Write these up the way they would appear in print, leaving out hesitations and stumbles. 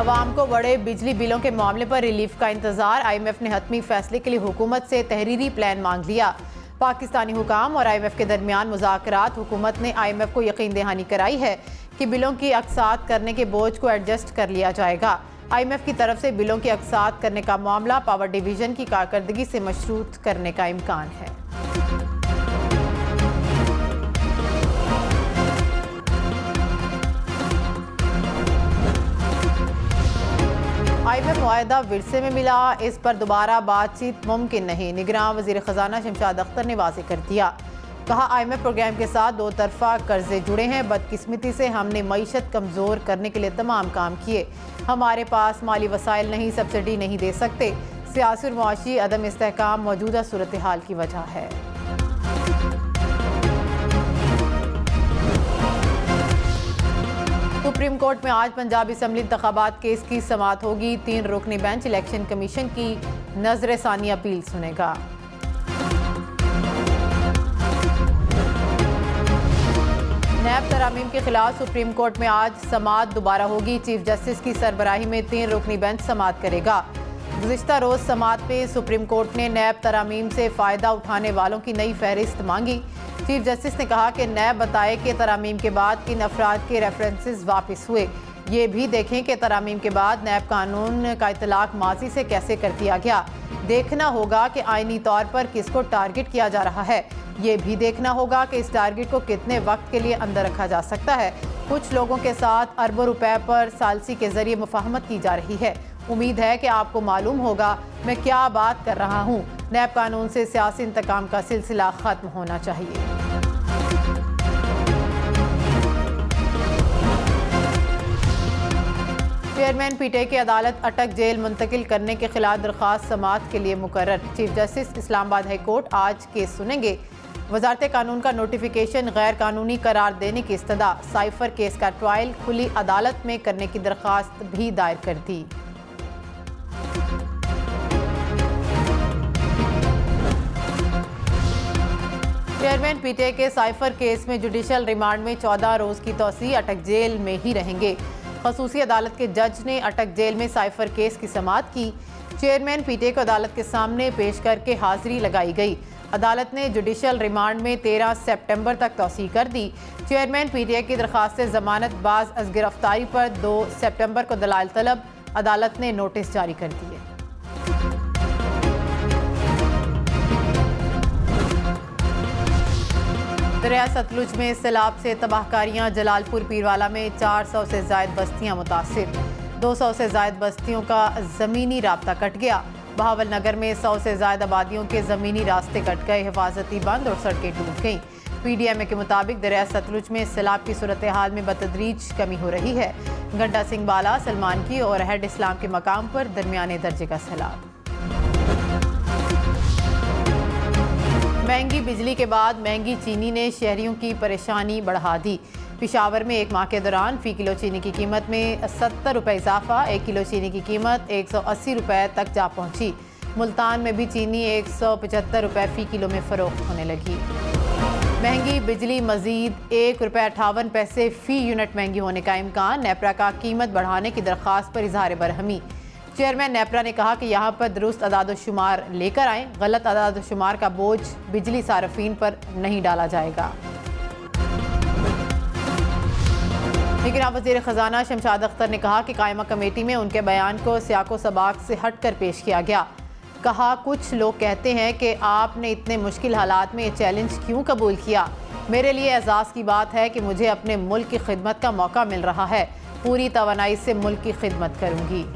अवाम को बड़े बिजली बिलों के मामले पर रिलीफ का इंतजार। IMF ने हतमी फैसले के लिए हुकूमत से तहरीरी प्लान मांग लिया। पाकिस्तानी हुकाम और IMF के दरमियान मुज़ाकरात। हुकूमत ने IMF को यकीन दहानी कराई है कि बिलों की अक़सात करने के बोझ को एडजस्ट कर लिया जाएगा। IMF की तरफ से बिलों की अक़सात करने का मामला पावर डिवीज़न की कारकर्दगी से मशरूत करने का इम्कान है। IMF मुआहदा विरसे में मिला, इस पर दोबारा बातचीत मुमकिन नहीं। निगरान वज़ीर ख़जाना शमशाद अख्तर ने वाज़ेह कर दिया। कहा IMF प्रोग्राम के साथ दो तरफा कर्जे जुड़े हैं। बदकिस्मती से हमने मईशत कमज़ोर करने के लिए तमाम काम किए। हमारे पास माली वसाइल नहीं, सब्सिडी नहीं दे सकते। सियासी और मुआशी अदम इस्तेहकाम मौजूदा सूरत हाल की वजह है। सुप्रीम कोर्ट में आज पंजाब असम्बली इंतखाबात केस की समाअत होगी। 3 रुकनी बेंच इलेक्शन कमीशन की नजर सानी अपील सुनेगा। नैब तरामीम के खिलाफ सुप्रीम कोर्ट में आज समाअत दोबारा होगी। चीफ जस्टिस की सरबराही में 3 रुकनी बेंच समाअत करेगा। गुज़िश्ता रोज समाअत में सुप्रीम कोर्ट ने नैब तरामीम से फ़ायदा उठाने वालों की नई फहरिस्त मांगी। चीफ जस्टिस ने कहा कि नैब बताए कि तरामीम के बाद किन अफराद के रेफरेंसेस वापस हुए। ये भी देखें कि तरामीम के बाद नैब कानून का इतलाक माजी से कैसे कर दिया गया। देखना होगा कि आईनी तौर पर किसको टारगेट किया जा रहा है। ये भी देखना होगा कि इस टारगेट को कितने वक्त के लिए अंदर रखा जा सकता है। कुछ लोगों के साथ अरबों रुपए पर सालसी के जरिए मुफाहमत की जा रही है। उम्मीद है कि आपको मालूम होगा मैं क्या बात कर रहा हूँ। नैब कानून से सियासी इंतकाम का सिलसिला खत्म होना चाहिए। चेयरमैन पीटीआई की अदालत अटक जेल मुंतकिल करने के खिलाफ दरख्वास्त समाअत के लिए मुकर्रर। Chief justice Islamabad high court आज केस सुनेंगे। वजारत कानून का नोटिफिकेशन गैर कानूनी करार देने की इस्तदा। साइफर केस का ट्रायल खुली अदालत में करने की दरख्वास्त भी दायर कर दी। चेयरमैन पीटीआई के साइफर केस में जुडिशल रिमांड में 14 रोज की तौसीह। अटक जेल में ही रहेंगे। खसूसी अदालत के जज ने अटक जेल में साइफर केस की समाअत की। चेयरमैन पीटीआई को अदालत के सामने पेश करके हाजिरी लगाई गई। अदालत ने जुडिशल रिमांड में 13 सितंबर तक तौसीह कर दी। चेयरमैन पीटीआई की दरख्वास्त जमानत बाज अज गिरफ्तारी पर 2 सितंबर को दलाइल तलब। अदालत ने नोटिस जारी कर दिए। दरिया सतलुज में सैलाब से तबाहकारियां। जलालपुर पीरवाला में 400 से ज़ायद बस्तियां मुतासिर। 200 से ज़ायद बस्तियों का ज़मीनी राब्ता कट गया। बहावल नगर में 100 से ज़ायद आबादियों के ज़मीनी रास्ते कट गए। हिफाजती बंद और सड़कें टूट गईं। PDMA के मुताबिक दरिया सतलुज में सैलाब की सूरत हाल में बतदरीज कमी हो रही है। गंडा सिंह बाला, सलमान की और हेड इस्लाम के मकाम पर दरमियाने दर्जे का सैलाब। महंगी बिजली के बाद महंगी चीनी ने शहरियों की परेशानी बढ़ा दी। पेशावर में एक माह के दौरान फ़ी किलो चीनी की कीमत में 70 रुपये इजाफा। 1 किलो चीनी की कीमत 180 रुपये तक जा पहुंची। मुल्तान में भी चीनी 175 रुपये फ़ी किलो में फ़रोख्त होने लगी। महंगी बिजली मजीद 1 रुपये 58 पैसे फ़ी यूनिट महंगी होने का इम्कान। नेपरा का कीमत बढ़ाने की दरख्वास्त पर इजहार बरहमी। चेयरमैन नेपरा ने कहा कि यहाँ पर दुरुस्त अदाद-ओ-शुमार लेकर आएँ। गलत अदाद-ओ-शुमार का बोझ बिजली सार्फिन पर नहीं डाला जाएगा। लेकिन वज़ीर ख़जाना शमशाद अख्तर ने कहा कि कायमा कमेटी में उनके बयान को सियाको सबाक से हट कर पेश किया गया। कहा कुछ लोग कहते हैं कि आपने इतने मुश्किल हालात में ये चैलेंज क्यों कबूल किया। मेरे लिए एजाज़ की बात है कि मुझे अपने मुल्क की खिदमत का मौका मिल रहा है। पूरी तवानाई से मुल्क की खिदमत करूँगी।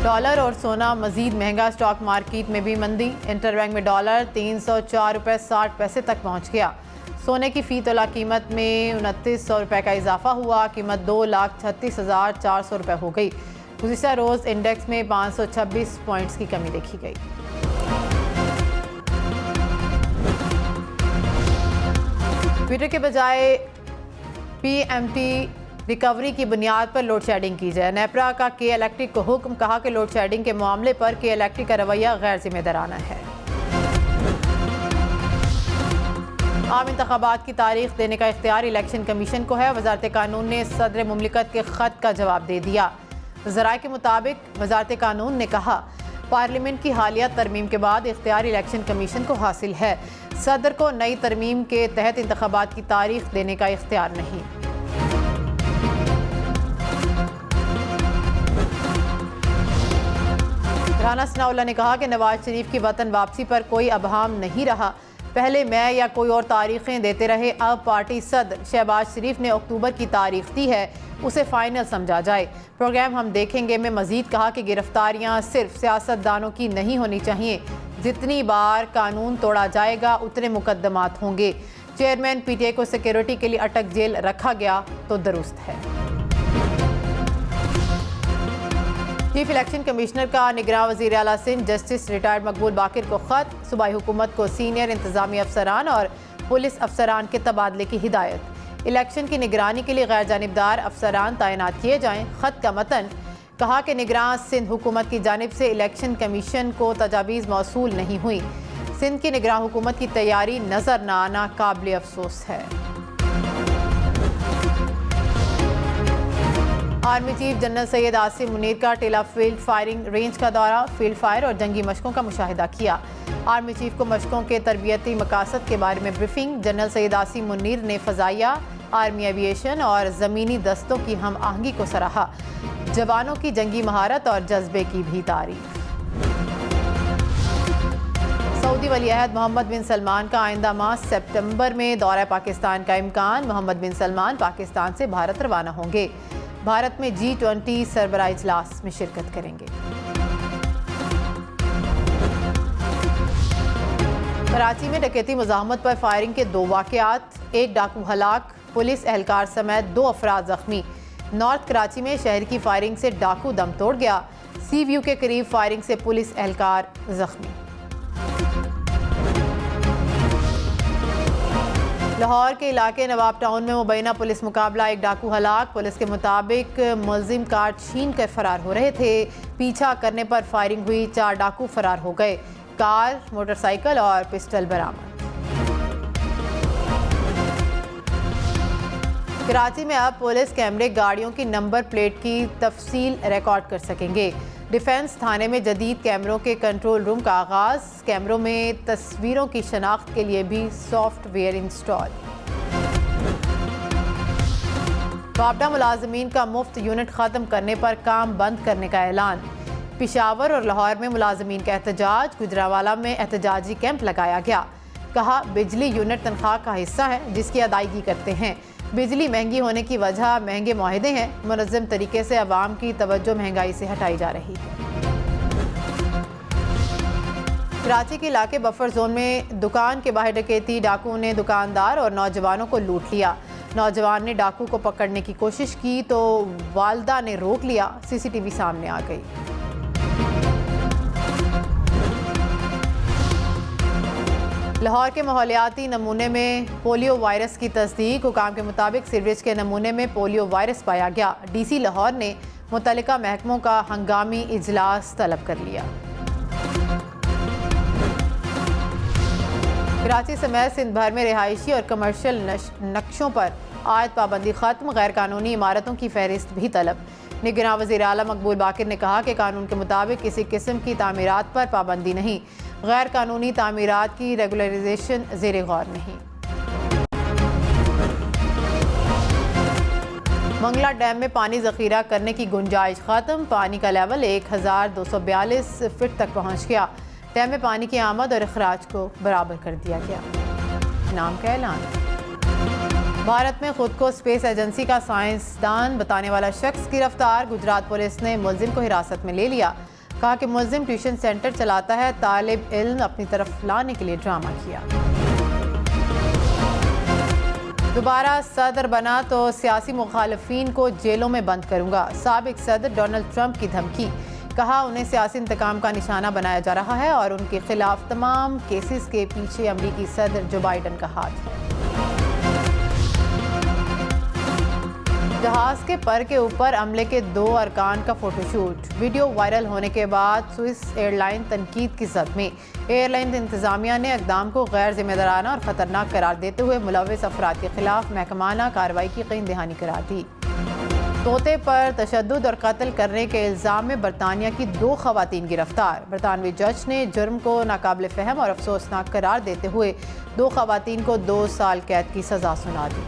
डॉलर और सोना मजीद महंगा। स्टॉक मार्केट में भी मंदी। इंटरबैंक में डॉलर 304 रुपये 60 पैसे तक पहुंच गया। सोने की फ़ी तोला कीमत में 2900 रुपये का इजाफा हुआ। कीमत 2,36,400 रुपये हो गई। गुज़िश्ता रोज़ इंडेक्स में 526 पॉइंट्स की कमी देखी गई। ट्विटर के बजाय PMT रिकवरी की बुनियाद पर लोड शेडिंग की जाए। नेपरा का के इलेक्ट्रिक को हुक्म। कहा कि लोड शेडिंग के मामले पर के इलेक्ट्रिक का रवैया गैर जिम्मेदाराना है। आम इंतखाबात की तारीख देने का इख्तियार इलेक्शन कमीशन को है। वजारत कानून ने सदर मुमलिकत के ख़त का जवाब दे दिया। ज़राए के मुताबिक वजारत कानून ने कहा, पार्लियामेंट की हालिया तरमीम के बाद इख्तियार इलेक्शन कमीशन को हासिल है। सदर को नई तरमीम के तहत इंतखाबात की तारीख देने का इख्तियार नहीं। राना सनाउल्लाह ने कहा कि नवाज शरीफ की वतन वापसी पर कोई अबहाम नहीं रहा। पहले मैं या कोई और तारीखें देते रहे, अब पार्टी सदर शहबाज शरीफ ने अक्टूबर की तारीख दी है, उसे फाइनल समझा जाए। प्रोग्राम हम देखेंगे में मजीद कहा कि गिरफ्तारियां सिर्फ सियासतदानों की नहीं होनी चाहिए। जितनी बार कानून तोड़ा जाएगा उतने मुकदमात होंगे। चेयरमैन पीटीआई को सिक्योरिटी के लिए अटक जेल रखा गया तो दुरुस्त है। चीफ इलेक्शन कमिश्नर का निगरान वज़ीर आला सिंध जस्टिस रिटायर्ड मकबूल बाकिर को ख़त। सूबाई हुकूमत को सीनियर इंतजामी अफसरान और पुलिस अफसरान के तबादले की हिदायत। इलेक्शन की निगरानी के लिए गैर जानिबदार अफसरान तैनात किए जाएँ। ख़त का मतन, कहा कि निगरान सिंध हुकूमत की जानिब से इलेक्शन कमीशन को तजावीज़ मौसूल नहीं हुई। सिंध की निगरान हुकूमत की तैयारी नज़र न आना काबिल अफसोस है। Army chief general Syed Asim Munir का टेला फील्ड फायरिंग रेंज का दौरा, फील्ड फायर और जंगी मशकों का मुशाहिदा किया। आर्मी चीफ को मशकों के तरबियती मकासद के बारे में ब्रीफिंग। जनरल सैयद आसिम मुनीर ने फ़ज़ाइया, आर्मी एविएशन और ज़मीनी दस्तों की हम आहंगी को सराहा। जवानों की जंगी महारत और जज्बे की भी तारीफ। सऊदी वली अहद मोहम्मद बिन सलमान का आइंदा माह सितंबर में दौरा पाकिस्तान का इम्कान। मोहम्मद बिन सलमान पाकिस्तान से भारत रवाना होंगे। भारत में G20 सरबराह इजलास में शिरकत करेंगे। कराची में डकैती मुज़ाहमत पर फायरिंग के 2 वाक़यात, 1 डाकू हलाक, पुलिस एहलकार समेत 2 अफराद जख्मी। नॉर्थ कराची में शहर की फायरिंग से डाकू दम तोड़ गया। सी व्यू के करीब फायरिंग से पुलिस एहलकार जख्मी। लाहौर के इलाके नवाब टाउन में मुबैना पुलिस मुकाबला, 1 डाकू हलाक। पुलिस के मुताबिक मुलजिम कार्ड छीन कर फरार हो रहे थे। पीछा करने पर फायरिंग हुई, 4 डाकू फरार हो गए। कार, मोटरसाइकिल और पिस्टल बरामद। कराची में अब पुलिस कैमरे गाड़ियों की नंबर प्लेट की तफसील रिकॉर्ड कर सकेंगे। डिफेंस थाने में जदीद कैमरों के कंट्रोल रूम का आगाज़। कैमरों में तस्वीरों की शनाख्त के लिए भी सॉफ्टवेयर इंस्टॉल। बाबडा मुलाजमीन का मुफ्त यूनिट ख़त्म करने पर काम बंद करने का ऐलान। पिशावर और लाहौर में मुलाजमीन का एहतजाज। गुजरावाला में एहतजाजी कैंप लगाया गया। कहा, बिजली यूनिट तनख्वाह का हिस्सा है जिसकी अदायगी करते हैं। बिजली महंगी होने की वजह महंगे मुआहदे हैं। मुनज़्ज़म तरीके से अवाम की तवज्जो महंगाई से हटाई जा रही है। कराची के इलाके बफर जोन में दुकान के बाहर डकैती। डाकुओं ने दुकानदार और नौजवानों को लूट लिया। नौजवान ने डाकू को पकड़ने की कोशिश की तो वालदा ने रोक लिया। सीसीटीवी सामने आ गई। लाहौर के माहौलियाती नमूने में पोलियो वायरस की तस्दीक। हुकाम के मुताबिक सीवरेज के नमूने में पोलियो वायरस पाया गया। डीसी लाहौर ने मुतल्लिका महकमों का हंगामी इजलास तलब कर लिया। कराची समेत सिंध भर में रिहायशी और कमर्शियल नक्शों पर आयद पाबंदी खत्म। गैर कानूनी इमारतों की फहरिस्त भी तलब। निगरान वज़ीर आला मकबूल बाकिर ने कहा कि कानून के मुताबिक किसी किस्म की तामीरात पर पाबंदी नहीं। गैर कानूनी तामीरात की रेगुलराइजेशन ज़ेरे गौर नहीं। मंगला डैम में पानी ज़ख़ीरा करने की गुंजाइश ख़त्म। पानी का लेवल 1242 फीट तक पहुँच गया। डैम में पानी की आमद और अखराज को बराबर कर दिया गया। नाम का ऐलान। भारत में खुद को स्पेस एजेंसी का साइंसदान बताने वाला शख्स गिरफ्तार। गुजरात पुलिस ने मुलजिम को हिरासत में ले लिया। कहा कि मुलजिम ट्यूशन सेंटर चलाता है। तालिब इल्म अपनी तरफ लाने के लिए ड्रामा किया। दोबारा सदर बना तो सियासी मुखालिफिन को जेलों में बंद करूंगा। साबिक सदर डोनाल्ड ट्रंप की धमकी। कहा, उन्हें सियासी इंतकाम का निशाना बनाया जा रहा है और उनके खिलाफ तमाम केसेस के पीछे अमरीकी सदर जो बाइडन का हाथ है। जहाज के पर के ऊपर अमले के 2 अरकान का फोटोशूट। वीडियो वायरल होने के बाद स्विस एयरलाइन तनकीद की जद में। एयरलाइन इंतजामिया ने इक़दाम को गैर जिम्मेदाराना और ख़तरनाक करार देते हुए मुलव्विस अफराद के खिलाफ महकमाना कार्रवाई की यकीन दहानी करार दी। तोते पर तशद्दुद और कत्ल करने के इल्ज़ाम में बरतानिया की 2 खवातीन गिरफ्तार। बरतानवी जज ने जुर्म को नाकाबिल फ़हम और अफसोसनाक करार देते हुए 2 खवातीन को 2 साल कैद की सज़ा सुना दी।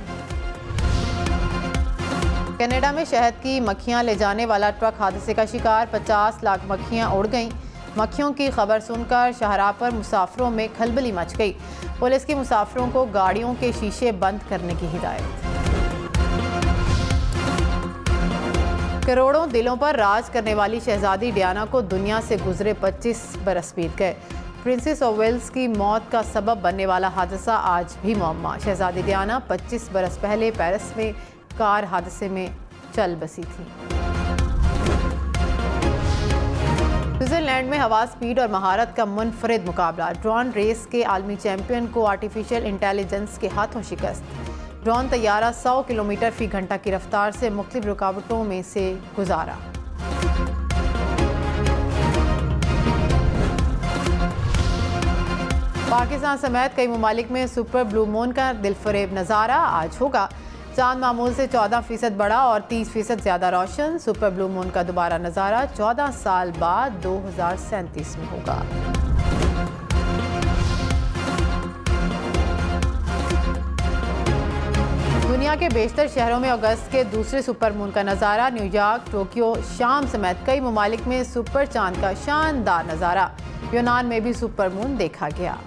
कनाडा में शहद की मक्खियां ले जाने वाला ट्रक हादसे का शिकार, 50 लाख मक्खियां उड़ गईं। मक्खियों की खबर सुनकर शाहराह पर मुसाफिरों में खलबली मच गई। पुलिस की मुसाफिरों को गाड़ियों के शीशे बंद करने की हिदायत। करोड़ों दिलों पर राज करने वाली शहजादी डियाना को दुनिया से गुजरे 25 बरस बीत गए। प्रिंसेस ऑफ वेल्स की मौत का सबब बनने वाला हादसा आज भी मुअम्मा। शहजादी डियाना 25 बरस पहले पेरिस में कार हादसे में चल बसी थी। स्विट्जरलैंड में हवा स्पीड और महारत का मुनफरिद मुकाबला। ड्रोन रेस के आलमी चैंपियन को आर्टिफिशियल इंटेलिजेंस के हाथों शिकस्त। ड्रोन तैयारा 100 किलोमीटर फी घंटा की रफ्तार से मुख्तलिफ रुकावटों में से गुजारा। पाकिस्तान समेत कई ममालिक में सुपर ब्लू मून का दिलफरेब नज़ारा आज होगा। चांद मामूल से 14% बड़ा और 30% ज़्यादा रोशन। सुपर ब्लू मून का दोबारा नज़ारा 14 साल बाद 2037 में होगा। दुनिया के बेशतर शहरों में अगस्त के दूसरे सुपर मून का नज़ारा। न्यूयॉर्क, टोक्यो, शाम समेत कई ममालिक में सुपर चांद का शानदार नज़ारा। यूनान में भी सुपर मून देखा गया।